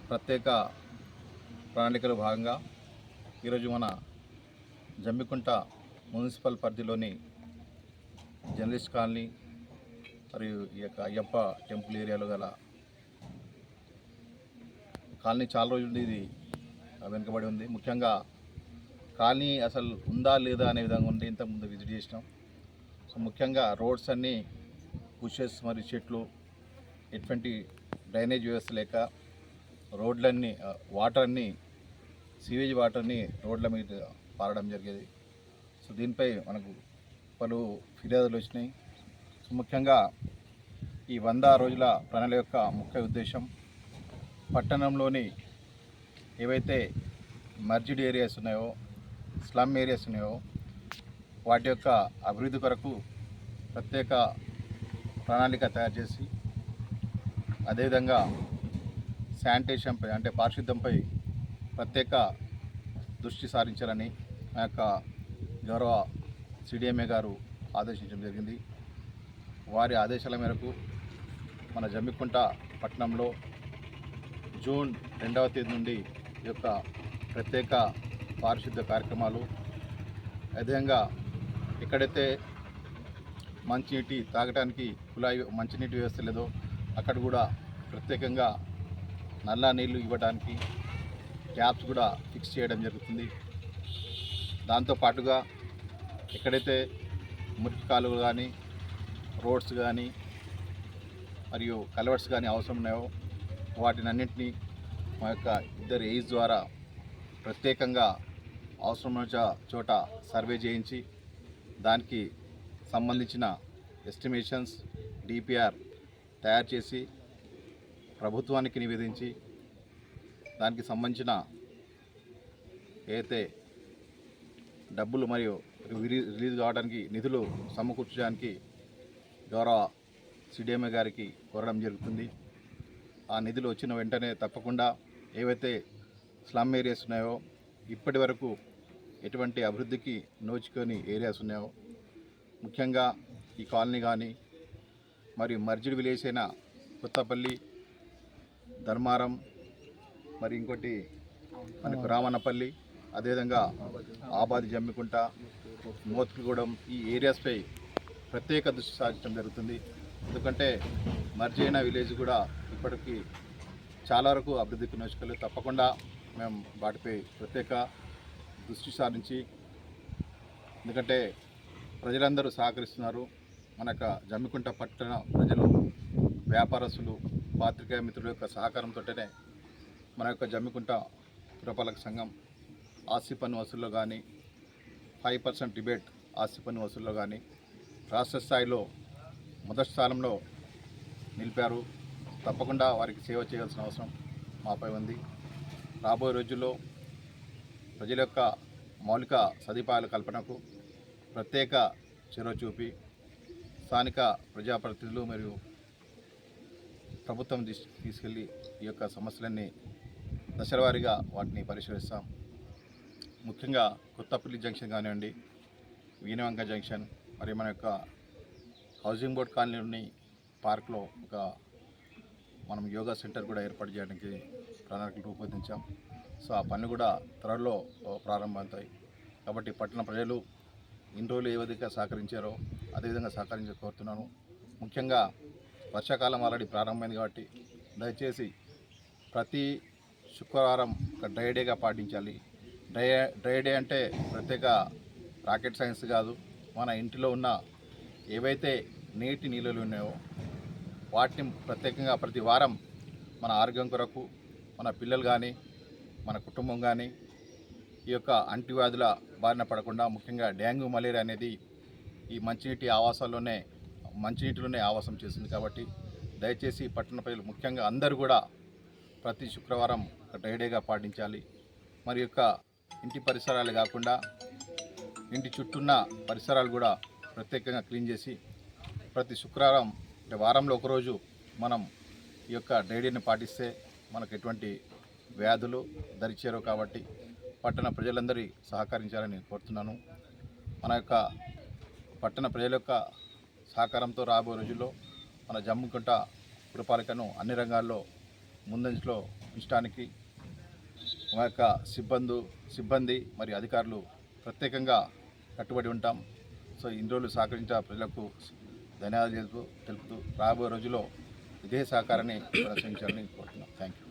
ప్రత్యేక ప్రణాళికలో భాగంగా ఈరోజు మన జమ్మికుంట మున్సిపల్ పరిధిలోని జర్నలిస్ట్ కాలనీ మరియు ఈ యొక్క అయ్యప్ప టెంపుల్ ఏరియాలో గల కాలనీ చాలా రోజులు ఇది వెనుకబడి ఉంది. ముఖ్యంగా కాలనీ అసలు ఉందా లేదా అనే విధంగా ఉండి ఇంతకుముందు విజిట్ చేసినాం. సో ముఖ్యంగా రోడ్స్ అన్నీ బుషెస్ మరియు చెట్లు, ఎటువంటి డ్రైనేజ్ వ్యవస్థ లేక రోడ్లన్నీ సీవేజ్ వాటర్ని రోడ్ల మీద పారడం జరిగేది. సో దీనిపై మనకు పలు ఫిర్యాదులు వచ్చినాయి. సో ముఖ్యంగా ఈ 100 రోజుల ప్రణాళిక యొక్క ముఖ్య ఉద్దేశం పట్టణంలోని ఏవైతే మర్జిడ్ ఏరియాస్ ఉన్నాయో, స్లమ్ ఏరియాస్ ఉన్నాయో వాటి యొక్క అభివృద్ధి కొరకు ప్రత్యేక ప్రణాళిక తయారు చేసి అదేవిధంగా శానిటేషన్పై అంటే పారిశుద్ధ్యంపై ప్రత్యేక దృష్టి సారించాలని ఆ యొక్క గౌరవ సిడిఎంఏ గారు ఆదేశించడం జరిగింది. వారి ఆదేశాల మేరకు మన జమ్మికుంట పట్టణంలో జూన్ 2వ తేదీ నుండి ఈ యొక్క ప్రత్యేక పారిశుద్ధ్య కార్యక్రమాలు, అదేవిధంగా ఎక్కడైతే మంచినీటి తాగడానికి కుళాయి మంచినీటి వ్యవస్థ లేదో అక్కడ కూడా ప్రత్యేకంగా నల్ల నీళ్లు ఇవ్వడానికి ట్యాప్స్ కూడా ఫిక్స్ చేయడం జరుగుతుంది. దాంతోపాటుగా ఎక్కడైతే మురికి కాలువలు కానీ, రోడ్స్ కానీ మరియు కల్వర్ట్స్ కానీ అవసరం ఉన్నాయో వాటినన్నింటినీ మా యొక్క ఇద్దరు ఏజ్ ద్వారా ప్రత్యేకంగా అవసరమైన చోట సర్వే చేయించి దానికి సంబంధించిన ఎస్టిమేషన్స్ డిపిఆర్ తయారు చేసి ప్రభుత్వానికి నివేదించి దానికి సంబంధించిన ఏదైతే డబ్బులు మరియు రిలీజ్ కావడానికి నిధులు సమకూర్చడానికి గౌరవ సిడిఎంఏ గారికి కోరడం జరుగుతుంది. ఆ నిధులు వచ్చిన వెంటనే తప్పకుండా ఏవైతే స్లమ్ ఏరియాస్ ఉన్నాయో, ఇప్పటి వరకు ఎటువంటి అభివృద్ధికి నోచుకొని ఏరియాస్ ఉన్నాయో, ముఖ్యంగా ఈ కాలనీ కానీ మరియు మర్జిడ్ విలేజ్ అయిన కొత్తపల్లి, ధర్మారం, మరి ఇంకోటి మనకు రామన్నపల్లి, అదేవిధంగా ఆబాది, జమ్మికుంట, మోత్కిగూడెం ఈ ఏరియాస్పై ప్రత్యేక దృష్టి సారించడం జరుగుతుంది. ఎందుకంటే మర్జీ అయిన విలేజ్ కూడా ఇప్పటికీ చాలా వరకు అభివృద్ధికి నోచుకోలేదు. తప్పకుండా మేము వాటిపై ప్రత్యేక దృష్టి సారించి, ఎందుకంటే ప్రజలందరూ సహకరిస్తున్నారు. మన యొక్క జమ్మికుంట పట్టణ ప్రజలు, వ్యాపారస్తులు, పాత్రికేయ మిత్రుల యొక్క సహకారంతోనే మన యొక్క జమ్మికుంట పురపాలక సంఘం ఆస్తి పన్ను వసూల్లో కానీ, 5% రిబేట్ ఆస్తి పన్ను వసూల్లో కానీ రాష్ట్ర స్థాయిలో మొదటి స్థానంలో నిలిపారు. తప్పకుండా వారికి సేవ చేయాల్సిన అవసరం మాపై ఉంది. రాబోయే రోజుల్లో ప్రజల యొక్క మౌలిక సదుపాయాల కల్పనకు ప్రత్యేక చొరవ చూపి స్థానిక ప్రజాప్రతినిధులు మరియు ప్రభుత్వం తీసుకెళ్ళి ఈ యొక్క సమస్యలన్నీ దశలవారీగా వాటిని పరిశీలిస్తాం. ముఖ్యంగా కొత్తపల్లి జంక్షన్ కానివ్వండి, వీణవంక జంక్షన్, మరి మన యొక్క హౌసింగ్ బోర్డ్ కాలనీలోని పార్క్లో మనం యోగా సెంటర్ కూడా ఏర్పాటు చేయడానికి ప్రణాళికలు రూపొందించాం. సో ఆ పనులు కూడా త్వరలో ప్రారంభమవుతాయి. కాబట్టి పట్టణ ప్రజలు ఇన్ని రోజులు ఏ విధంగా సహకరించారో అదేవిధంగా సహకరించాలని కోరుతున్నాను. ముఖ్యంగా వర్షాకాలం ఆల్రెడీ ప్రారంభమైంది కాబట్టి దయచేసి ప్రతి శుక్రవారం ఒక డ్రై డేగా పాటించాలి. డ్రై డే అంటే ప్రత్యేక రాకెట్ సైన్స్ కాదు. మన ఇంటిలో ఉన్న ఏవైతే నీటి నిల్వలు ఉన్నాయో వాటిని ప్రత్యేకంగా ప్రతి వారం మన ఆరోగ్యం కొరకు, మన పిల్లలు కానీ, మన కుటుంబం కానీ ఈ యొక్క అంటువ్యాధుల బారిన పడకుండా, ముఖ్యంగా డెంగ్యూ, మలేరియా అనేది ఈ మంచినీటిలోనే ఆవాసం చేస్తుంది. కాబట్టి దయచేసి పట్టణ ప్రజలు ముఖ్యంగా అందరూ కూడా ప్రతి శుక్రవారం డ్రై డేగా పాటించాలి. మరి యొక్క ఇంటి పరిసరాలు కాకుండా ఇంటి చుట్టూన్న పరిసరాలు కూడా ప్రత్యేకంగా క్లీన్ చేసి ప్రతి శుక్రవారం అంటే వారంలో ఒకరోజు మనం ఈ యొక్క డ్రై డేని పాటిస్తే మనకు ఎటువంటి వ్యాధులు దరిచేరవు. కాబట్టి పట్టణ ప్రజలందరి సహకరించాలని కోరుతున్నాను. మన యొక్క పట్టణ ప్రజల యొక్క సహకారంతో రాబోయే రోజుల్లో మన జమ్మికుంట పురపాలికను అన్ని రంగాల్లో ముందంజలో ఉంచడానికి మా యొక్క సిబ్బంది మరియు అధికారులు ప్రత్యేకంగా కట్టుబడి ఉంటాం. సో ఇన్ని రోజులు సహకరించిన ప్రజలకు ధన్యవాదాలు తెలుపుతూ రాబోయే రోజుల్లో ఇదే సహకారాన్ని కొనసాగించాలని కోరుతున్నాం. Thank you.